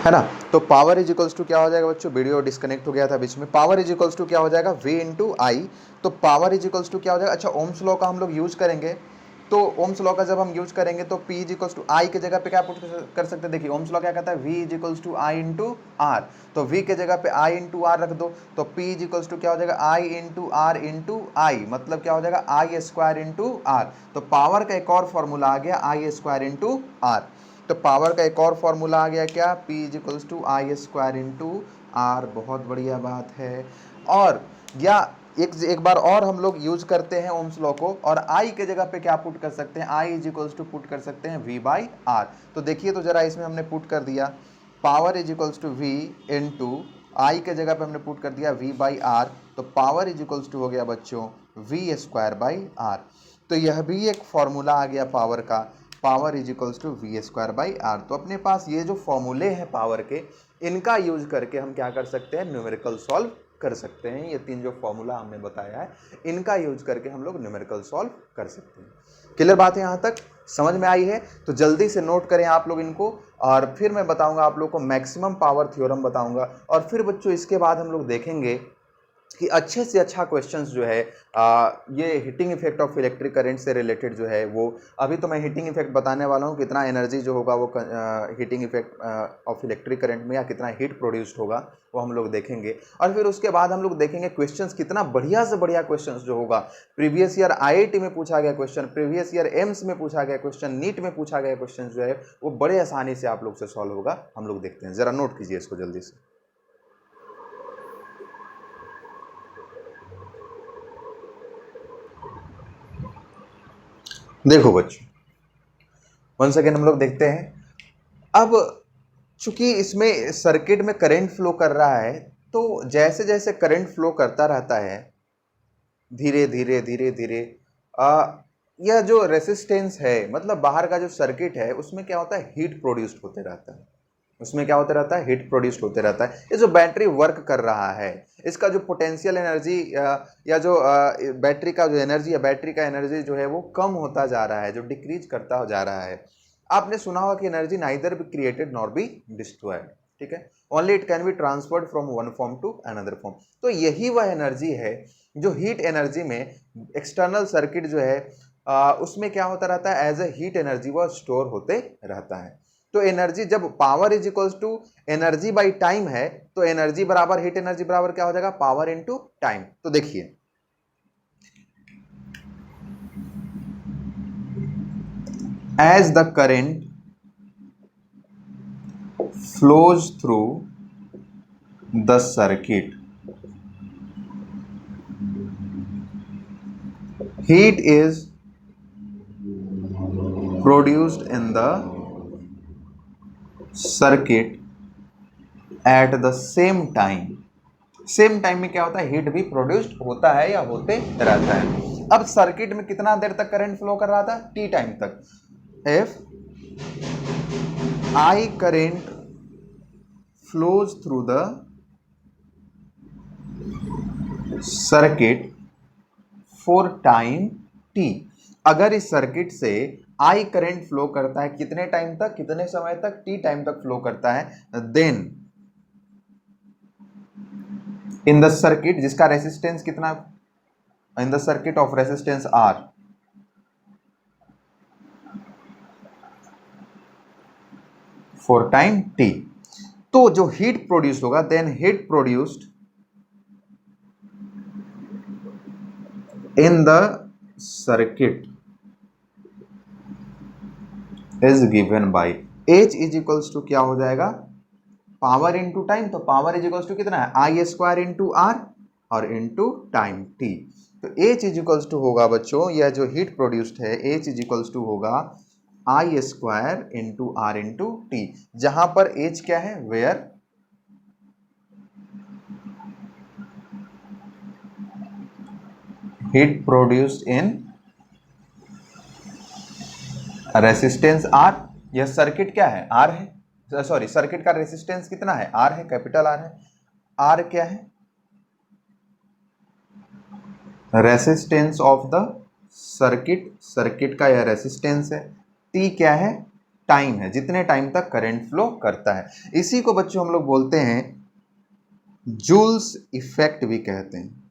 है ना। तो पावर इज इक्वल्स टू क्या हो जाएगा बच्चों, वीडियो डिस्कनेक्ट हो गया था बीच में। पावर इज इक्वल्स टू क्या हो जाएगा, V इंटू आई। तो पावर इज इक्वल्स टू क्या हो जाएगा, अच्छा ओम्स लॉ का हम लोग यूज करेंगे। तो ओम्स लॉ का जब हम यूज करेंगे तो P इज इक्वल्स टू आई के जगह पे क्या पुट कर सकते हैं, देखिए ओम्स लॉ क्या कहता है, V is equals to I into R. तो V के जगह पे आई इंटू आर रख दो, तो P इज इक्वल्स टू क्या हो जाएगा, I into R into I, मतलब क्या हो जाएगा आई स्क्वायर इंटू आर। तो पावर का एक और फॉर्मूला आ गया आई स्क्वायर इंटू आर। तो पावर का एक और फॉर्मूला आ गया क्या, P is equals to I square into R. बहुत बढ़िया बात है। और या एक बार और हम लोग यूज करते हैं ओम्स लॉ को, और आई के जगह पे क्या पुट कर सकते हैं, I is equals to put कर सकते हैं V बाई आर। तो देखिए तो जरा इसमें हमने पुट कर दिया power is equals to V into I के जगह पे हमने पुट कर दिया V बाई आर। तो पावर इज इक्वल्स टू हो गया बच्चों V स्क्वायर बाई आर। तो यह भी एक फॉर्मूला आ गया पावर का, power is equals to V square by R. तो अपने पास ये जो फॉर्मूले हैं पावर के, इनका यूज करके हम क्या कर सकते हैं, न्यूमेरिकल सॉल्व कर सकते हैं। ये तीन जो फॉर्मूला हमने बताया है, इनका यूज करके हम लोग न्यूमेरिकल सॉल्व कर सकते हैं। क्लियर बात है, यहाँ तक समझ में आई है? तो जल्दी से नोट करें आप लोग इनको, और फिर मैं बताऊंगा आप लोग को मैक्सिमम पावर थ्योरम बताऊंगा। और फिर बच्चों इसके बाद हम लोग देखेंगे कि अच्छे से अच्छा क्वेश्चंस जो है ये heating effect of electric current से रिलेटेड जो है वो, अभी तो मैं हीटिंग इफेक्ट बताने वाला हूँ, कितना एनर्जी जो होगा वो heating effect of electric current में, या कितना हीट प्रोड्यूस्ड होगा वो हम लोग देखेंगे। और फिर उसके बाद हम लोग देखेंगे क्वेश्चंस, कितना बढ़िया से बढ़िया क्वेश्चंस जो होगा, प्रीवियस ईयर IIT में पूछा गया क्वेश्चन, प्रीवियस ईयर एम्स में पूछा गया क्वेश्चन, नीट में पूछा गया क्वेश्चन जो है वो बड़े आसानी से आप लोग से सॉल्व होगा। हम लोग देखते हैं, जरा नोट कीजिए इसको जल्दी से। देखो बच्चों, वन सेकेंड हम लोग देखते हैं। अब चूंकि इसमें सर्किट में करंट फ्लो कर रहा है, तो जैसे जैसे करंट फ्लो करता रहता है धीरे धीरे धीरे धीरे, यह जो रेसिस्टेंस है, मतलब बाहर का जो सर्किट है, उसमें क्या होता है, हीट प्रोड्यूस्ड होते रहता है। उसमें क्या होता रहता है, हीट प्रोड्यूस्ड होते रहता है। ये जो बैटरी वर्क कर रहा है, इसका जो पोटेंशियल एनर्जी या जो बैटरी का जो एनर्जी है, बैटरी का एनर्जी जो है वो कम होता जा रहा है, जो डिक्रीज करता जा रहा है। आपने सुना होगा कि energy neither be created nor be destroyed, ठीक है, only it can be transferred from one form to another form. तो यही वह एनर्जी है जो हीट एनर्जी में एक्सटर्नल सर्किट जो है उसमें क्या होता रहता है, एज ए हीट एनर्जी वह स्टोर होते रहता है। तो एनर्जी जब power is equals to energy by time है, तो एनर्जी बराबर हीट एनर्जी बराबर क्या हो जाएगा, पावर इनटू टाइम। तो देखिए as the current flows through the circuit, heat is produced in the circuit at the same time। Same time में क्या होता है, हीट भी प्रोड्यूस्ड होता है या होते रहता है। अब सर्किट में कितना देर तक करंट फ्लो कर रहा था, T टाइम तक। If I current flows through the circuit for time t, अगर इस सर्किट से I करंट फ्लो करता है कितने टाइम तक, कितने समय तक, T टाइम तक फ्लो करता है, देन इन द सर्किट, जिसका रेसिस्टेंस कितना, in the circuit of resistance R, for time T, तो जो हीट प्रोड्यूस होगा, then heat produced in the circuit is given by H is equals to क्या हो जाएगा, पावर इंटू टाइम। तो power is equals to कितना है, I square into R और इंटू टाइम T। तो H इज इक्वल्स टू होगा बच्चों, यह जो हीट प्रोड्यूस्ड है, H इज इक्वल्स टू होगा I square into R into T, जहां पर H क्या है, where heat produced in resistance R। यह सर्किट क्या है, R है, सॉरी सर्किट का रेसिस्टेंस कितना है, R है, कैपिटल R है। R क्या है, resistance of the circuit, circuit का यह रेसिस्टेंस है। T क्या है, टाइम है, जितने टाइम तक करंट फ्लो करता है। इसी को बच्चों हम लोग बोलते हैं जूल्स इफेक्ट भी कहते हैं।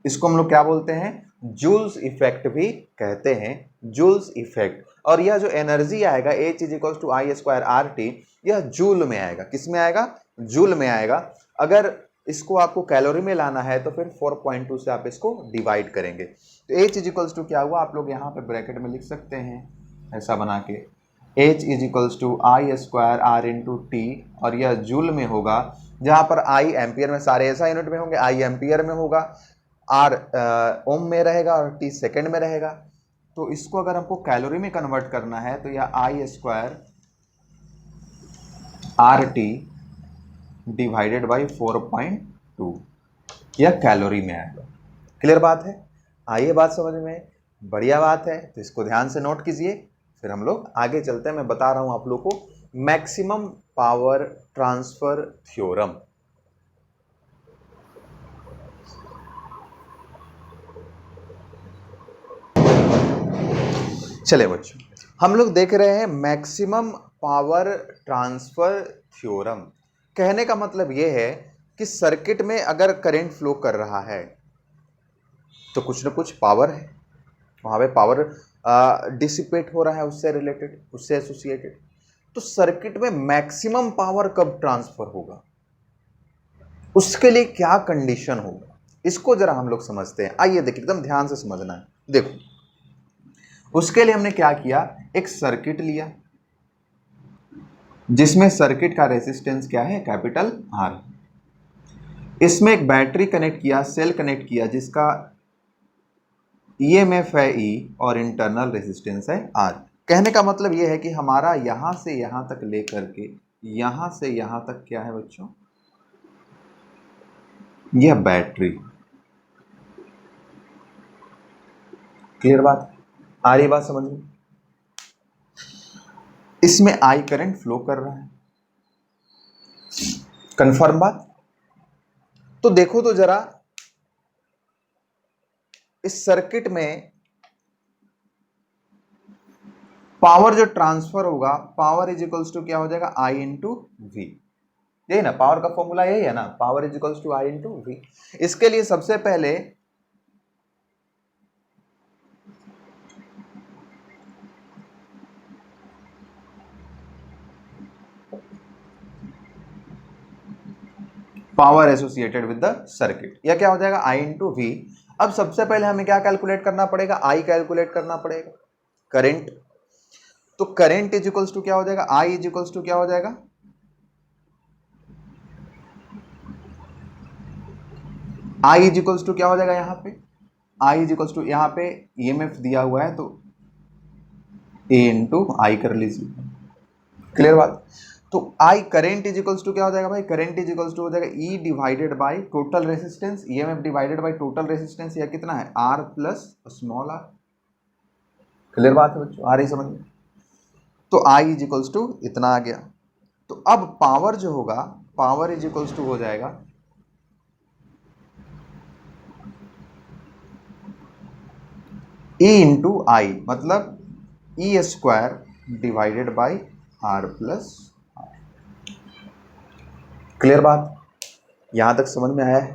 इसको हम लोग क्या बोलते हैं? जूल्स इफेक्ट भी कहते हैं, जूल्स इफेक्ट। और यह जो एनर्जी आएगा H is equal to I square R T, यह जूल में आएगा। किस में आएगा? जूल में आएगा। अगर इसको आपको कैलोरी में लाना है तो फिर 4.2 से आप इसको डिवाइड करेंगे। तो H इज इक्वल टू क्या हुआ, आप लोग यहाँ पे ब्रैकेट में लिख सकते हैं ऐसा बना के, H is equal to I square R into T, और यह जूल में होगा, जहां पर आई एम्पियर में, सारे ऐसा यूनिट में होंगे, आई एम्पियर में होगा, आर ओम में रहेगा और टी सेकेंड में रहेगा। तो इसको अगर हमको कैलोरी में कन्वर्ट करना है तो यह I square R T divided by 4.2 यह कैलोरी में आएगा। क्लियर बात है? आइए बात समझ में, बढ़िया बात है। तो इसको ध्यान से नोट कीजिए, फिर हम लोग आगे चलते हैं। मैं बता रहा हूं आप लोग को मैक्सिमम पावर ट्रांसफर थ्योरम। चले बच्चों, हम लोग देख रहे हैं मैक्सिमम पावर ट्रांसफर थ्योरम। कहने का मतलब यह है कि सर्किट में अगर करंट फ्लो कर रहा है तो कुछ ना कुछ पावर है, वहां पे पावर डिसिपेट हो रहा है, उससे रिलेटेड, उससे एसोसिएटेड। तो सर्किट में मैक्सिमम पावर कब ट्रांसफर होगा, उसके लिए क्या कंडीशन होगा, इसको जरा हम लोग समझते हैं। आइए देखिए, एकदम ध्यान से समझना है। देखो, उसके लिए हमने क्या किया, एक सर्किट लिया जिसमें सर्किट का रेजिस्टेंस क्या है, कैपिटल आर। इसमें एक बैटरी कनेक्ट किया, सेल कनेक्ट किया, जिसका ईएमएफ है ई और इंटरनल रेजिस्टेंस है आर। कहने का मतलब यह है कि हमारा यहां से यहां तक लेकर के यहां से यहां तक क्या है बच्चों, यह बैटरी। क्लियर बात? आ रही बात समझ में? इसमें आई करंट फ्लो कर रहा है। कंफर्म बात? तो देखो तो जरा, इस सर्किट में पावर जो ट्रांसफर होगा, पावर इज इक्वल्स टू क्या हो जाएगा, आई इंटू वी। यही ना पावर का फॉर्मूला, यही है ना, power is equals to I into V. इसके लिए सबसे पहले power associated with the circuit, यह क्या हो जाएगा, आई इंटू वी। अब सबसे पहले हमें क्या कैलकुलेट करना पड़ेगा, आई कैलकुलेट करना पड़ेगा, करंट। तो करंट इज इक्वल्स टू क्या हो जाएगा, आई इज इक्वल्स टू क्या हो जाएगा, आई इज इक्वल्स टू क्या हो जाएगा, यहां पे आई इज इक्वल्स टू, यहां पे ईएमएफ दिया हुआ है तो ए इंटू आई कर लीजिए। क्लियर बात? तो I current is equals to क्या हो जाएगा भाई, करंट इज इक्वल्स टू हो जाएगा E divided by total resistance, EMF divided by total resistance, यह कितना है, R plus small R. Clear बात है बच्चों, आ रही समझ में? तो आई इज इक्वल्स टू इतना आ गया। तो अब पावर जो होगा, पावर इज इक्वल्स टू हो जाएगा ई इंटू आई, मतलब E square divided by R plus R. Clear बात? यहां तक समझ में आया है?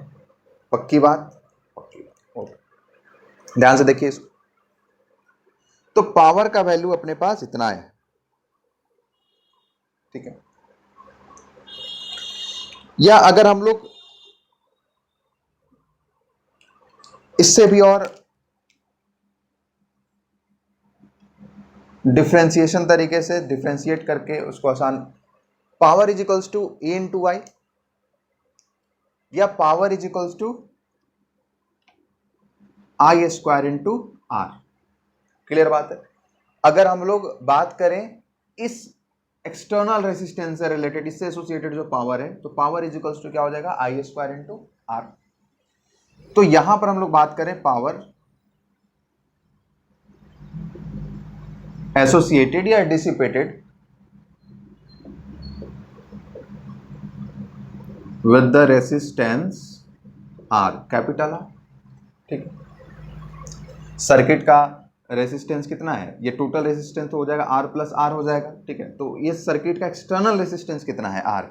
पक्की बात? पक्की बात। ओके, ध्यान से देखिए इसको। तो पावर का वैल्यू अपने पास इतना है, ठीक है। या अगर हम लोग इससे भी और डिफ्रेंसिएशन तरीके से डिफ्रेंशिएट करके उसको आसान, power is equals to E into I, या power is equals to I square into R. Clear बात है? अगर हम लोग बात करें इस एक्सटर्नल रेसिस्टेंस से रिलेटेड, इससे एसोसिएटेड जो पावर है, तो पावर इज इक्वल्स टू क्या हो जाएगा, आई स्क्वायर इंटू आर। तो यहां पर हम लोग बात करें पावर एसोसिएटेड या dissipated with the resistance R, capital R, ठीक है। सर्किट का रेसिस्टेंस कितना है, ये टोटल रेसिस्टेंस तो हो जाएगा R प्लस R हो जाएगा, ठीक है। तो ये सर्किट का एक्सटर्नल रेसिस्टेंस कितना है, R।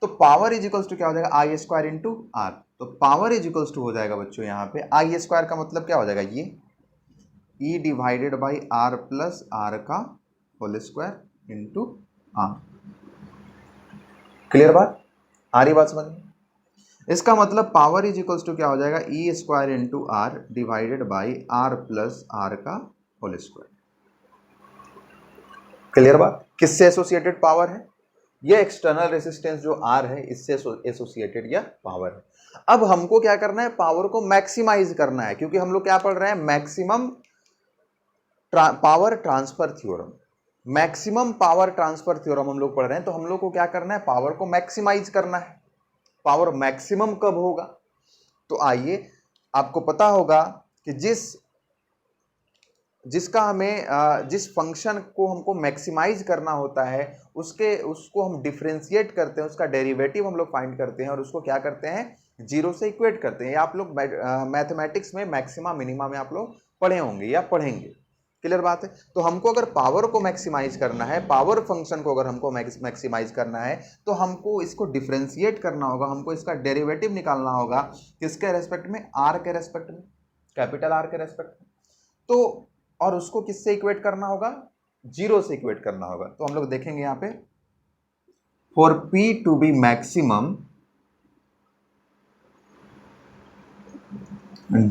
तो पावर इज इक्वल्स टू क्या हो जाएगा, आई स्क्वायर इंटू आर। तो पावर इज इक्वल्स टू हो जाएगा बच्चों यहाँ पे आई स्क्वायर का मतलब क्या हो जाएगा, ये E divided by R plus R का whole square into R. Clear बात, आ रही बात समझ में। इसका मतलब पावर इज इक्वल्स टू क्या हो जाएगा, E square into R divided by R plus R का होल स्क्वायर। क्लियर बात, किससे एसोसिएटेड पावर है, ये एक्सटर्नल रेसिस्टेंस जो R है इससे एसोसिएटेड यह पावर है। अब हमको क्या करना है, पावर को मैक्सिमाइज करना है, क्योंकि हम लोग क्या पढ़ रहे हैं, maximum power transfer theorem. Maximum power transfer theorem हम लोग पढ़ रहे हैं, तो हम लोग को क्या करना है, पावर को मैक्सिमाइज करना है। पावर मैक्सिमम कब होगा, तो आइए आपको पता होगा कि जिसका हमें जिस फंक्शन को हमको मैक्सिमाइज करना होता है उसको हम डिफरेंशिएट करते हैं, उसका डेरिवेटिव हम लोग फाइंड करते हैं और उसको क्या करते हैं, जीरो से इक्वेट करते हैं। आप लोग मैथमेटिक्स में मैक्सिमा मिनिमा में आप लोग पढ़े होंगे या पढ़ेंगे। क्लियर बात है। तो हमको अगर पावर को मैक्सिमाइज करना है, पावर फंक्शन को अगर हमको मैक्सिमाइज करना है, तो हमको इसको डिफरेंशिएट करना होगा, हमको इसका डेरिवेटिव निकालना होगा किसके रेस्पेक्ट में, आर के रेस्पेक्ट में, कैपिटल आर के रेस्पेक्ट में। तो और उसको किससे इक्वेट करना होगा, जीरो से इक्वेट करना होगा। तो हम लोग देखेंगे यहां पे, for P to be maximum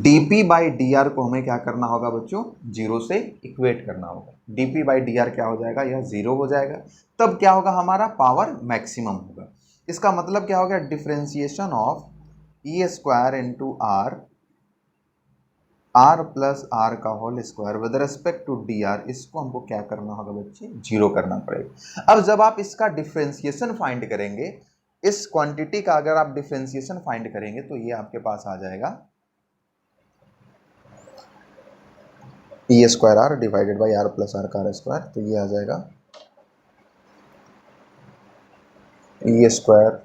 dP by D R को हमें क्या करना होगा बच्चों, जीरो से इक्वेट करना होगा। dP बाई डी आर क्या हो जाएगा, यह जीरो हो जाएगा। तब क्या होगा, हमारा पावर मैक्सिमम होगा। इसका मतलब क्या हो गया, differentiation of E square into R plus R का whole square with respect to D R, इसको हमको क्या करना होगा बच्चे, जीरो करना पड़ेगा। अब जब आप इसका डिफरेंशिएशन फाइंड करेंगे, इस क्वांटिटी का अगर आप डिफरेंशिएशन फाइंड करेंगे, तो ये आपके पास आ जाएगा E square R divided by R plus R का आर स्क्वायर। तो ये आ जाएगा ई स्क्वायर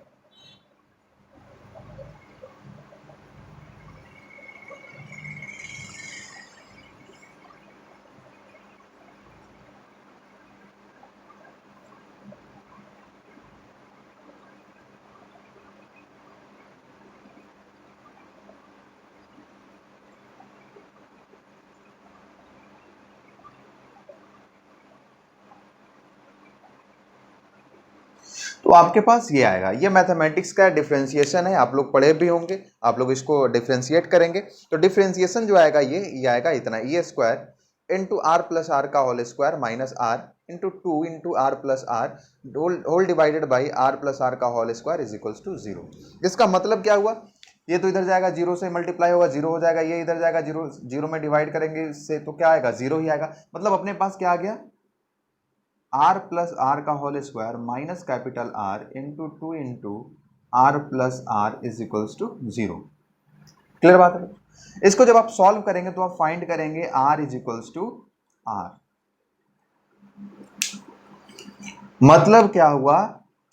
तो आपके पास ये आएगा। ये मैथमेटिक्स का डिफरेंशिएशन है, आप लोग पढ़े भी होंगे, आप लोग इसको डिफरेंशिएट करेंगे। तो डिफरेंशिएशन जो आएगा ये आएगा इतना, E square into R plus R का whole square minus R into two into R plus R whole divided by R plus R का whole square is equals to zero. इसका मतलब क्या हुआ, ये तो इधर जाएगा, जीरो से मल्टीप्लाई होगा, जीरो हो जाएगा, ये इधर जाएगा, जीरो जीरो में डिवाइड करेंगे इससे, तो क्या आएगा, जीरो ही आएगा। मतलब अपने पास क्या आ गया, आर प्लस आर का whole square minus capital R into two into R plus R is equals to zero. Clear बात है। इसको जब आप सॉल्व करेंगे तो आप फाइंड करेंगे R is equals to R. मतलब क्या हुआ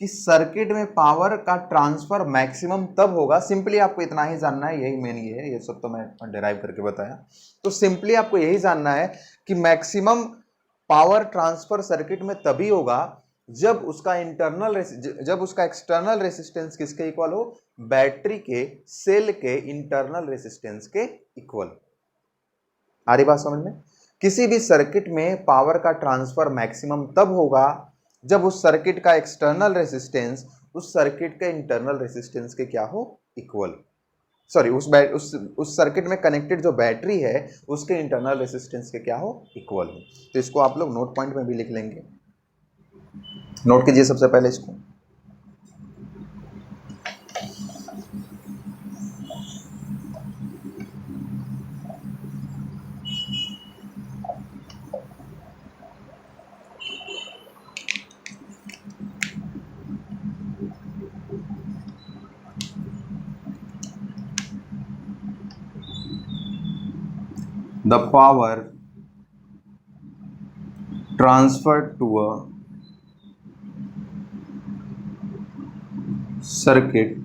कि सर्किट में पावर का ट्रांसफर मैक्सिमम तब होगा, सिंपली आपको इतना ही जानना है, यही मेन ये है, ये सब तो मैं डिराइव करके बताया। तो सिंपली आपको यही जानना है कि मैक्सिमम पावर ट्रांसफर सर्किट में तभी होगा जब उसका एक्सटर्नल रेसिस्टेंस किसके इक्वल हो, बैटरी के सेल के इंटरनल रेसिस्टेंस के इक्वल। आ रही बात समझ में। किसी भी सर्किट में पावर का ट्रांसफर मैक्सिमम तब होगा जब उस सर्किट का एक्सटर्नल रेसिस्टेंस उस सर्किट के इंटरनल रेसिस्टेंस के क्या हो, इक्वल। सॉरी, उस सर्किट में कनेक्टेड जो बैटरी है उसके इंटरनल रेसिस्टेंस के क्या हो, इक्वल हो। तो इसको आप लोग नोट पॉइंट में भी लिख लेंगे, नोट कीजिए सबसे पहले इसको। The power transferred to a circuit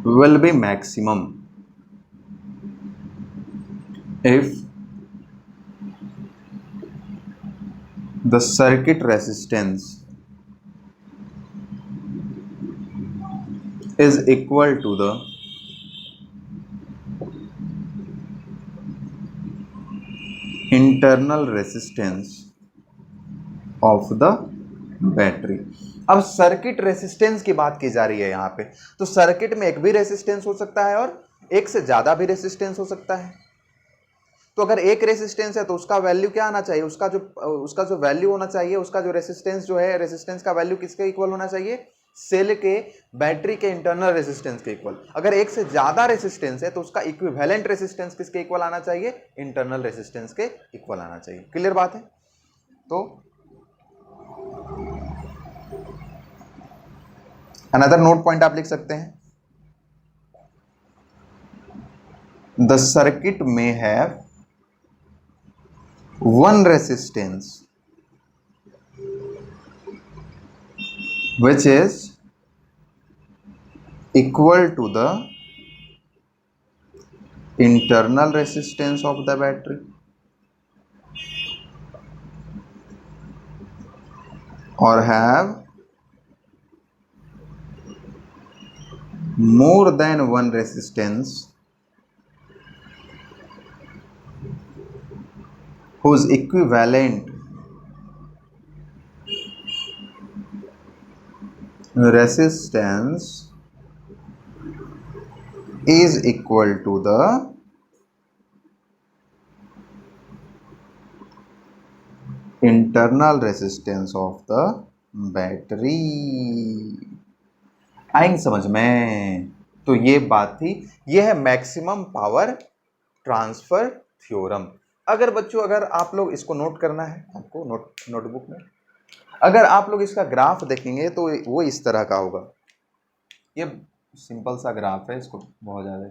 will be maximum if the circuit resistance is equal to the internal resistance of the battery. अब सर्किट रेसिस्टेंस की बात की जा रही है यहां पे, तो सर्किट में एक भी रेसिस्टेंस हो सकता है और एक से ज्यादा भी रेसिस्टेंस हो सकता है। तो अगर एक रेसिस्टेंस है तो उसका वैल्यू क्या आना चाहिए, उसका जो वैल्यू होना चाहिए, उसका जो रेसिस्टेंस जो है, रेसिस्टेंस का वैल्यू किसके इक्वल होना चाहिए, सेल के बैटरी के इंटरनल रेसिस्टेंस के इक्वल। अगर एक से ज्यादा रेसिस्टेंस है तो उसका इक्विवेलेंट रेसिस्टेंस किसके इक्वल आना चाहिए, इंटरनल रेसिस्टेंस के इक्वल आना चाहिए। क्लियर बात है। तो अनदर नोट पॉइंट आप लिख सकते हैं, द सर्किट में have one resistance which is equal to the internal resistance of the battery or have more than one resistance whose equivalent resistance is equal to the internal resistance of the battery। आएंगे समझ में। तो ये बात थी, ये है maximum power transfer theorem. अगर बच्चों, अगर आप लोग इसको नोट करना है आपको नोटबुक में, अगर आप लोग इसका ग्राफ देखेंगे तो वो इस तरह का होगा। ये सिंपल सा ग्राफ है, इसको बहुत ज़्यादा,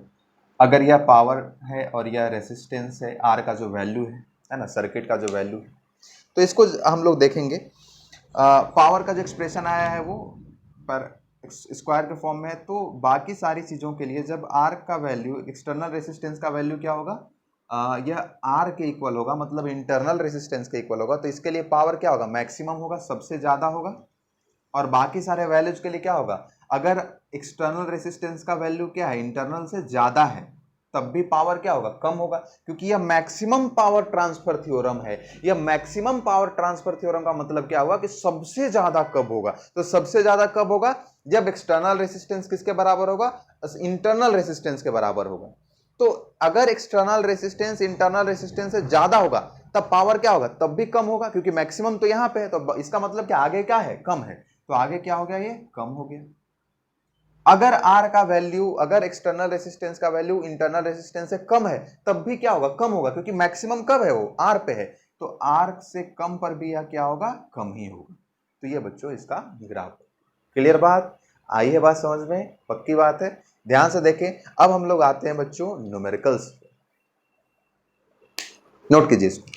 अगर यह पावर है और यह रेसिस्टेंस है, आर का जो वैल्यू है ना, सर्किट का जो वैल्यू है, तो इसको हम लोग देखेंगे। पावर का जो एक्सप्रेशन आया है वो पर स्क्वायर के फॉर्म में है, तो बाकी सारी चीज़ों के लिए जब आर का वैल्यू, एक्सटर्नल रेसिस्टेंस का वैल्यू क्या होगा, यह आर के इक्वल होगा, मतलब इंटरनल रेसिस्टेंस के इक्वल होगा। तो इसके लिए पावर क्या होगा, मैक्सिमम होगा, सबसे ज़्यादा होगा। और बाकी सारे वैल्यूज के लिए क्या होगा, अगर एक्सटर्नल रेसिस्टेंस का वैल्यू क्या है, इंटरनल से ज़्यादा है, तब भी पावर क्या होगा, कम होगा, क्योंकि यह मैक्सिमम पावर ट्रांसफर थ्योरम है। यह मैक्सिमम पावर ट्रांसफर थ्योरम का मतलब क्या हुआ कि सबसे ज्यादा कब होगा, तो सबसे ज्यादा कब होगा, जब एक्सटर्नल रेसिस्टेंस किसके बराबर होगा, इंटरनल रेसिस्टेंस के बराबर होगा। तो अगर एक्सटर्नल रेसिस्टेंस इंटरनल रेसिस्टेंस से ज्यादा होगा तब पावर क्या होगा, तब भी कम होगा, क्योंकि मैक्सिमम तो यहां पे है, तो इसका मतलब क्या, आगे क्या है, कम है, तो आगे क्या हो गया, ये कम हो गया। अगर R का वैल्यू, अगर एक्सटर्नल रेसिस्टेंस का वैल्यू इंटरनल रेसिस्टेंस से कम है, तब भी क्या होगा, कम होगा, क्योंकि मैक्सिमम कब है, वो R पे है, तो R से कम पर भी यह क्या होगा, कम ही होगा। तो ये बच्चों इसका ग्राफ। क्लियर बात, आई है बात समझ में, पक्की बात है, ध्यान से देखें। अब हम लोग आते हैं बच्चों न्यूमेरिकल्स, नोट कीजिए इसको।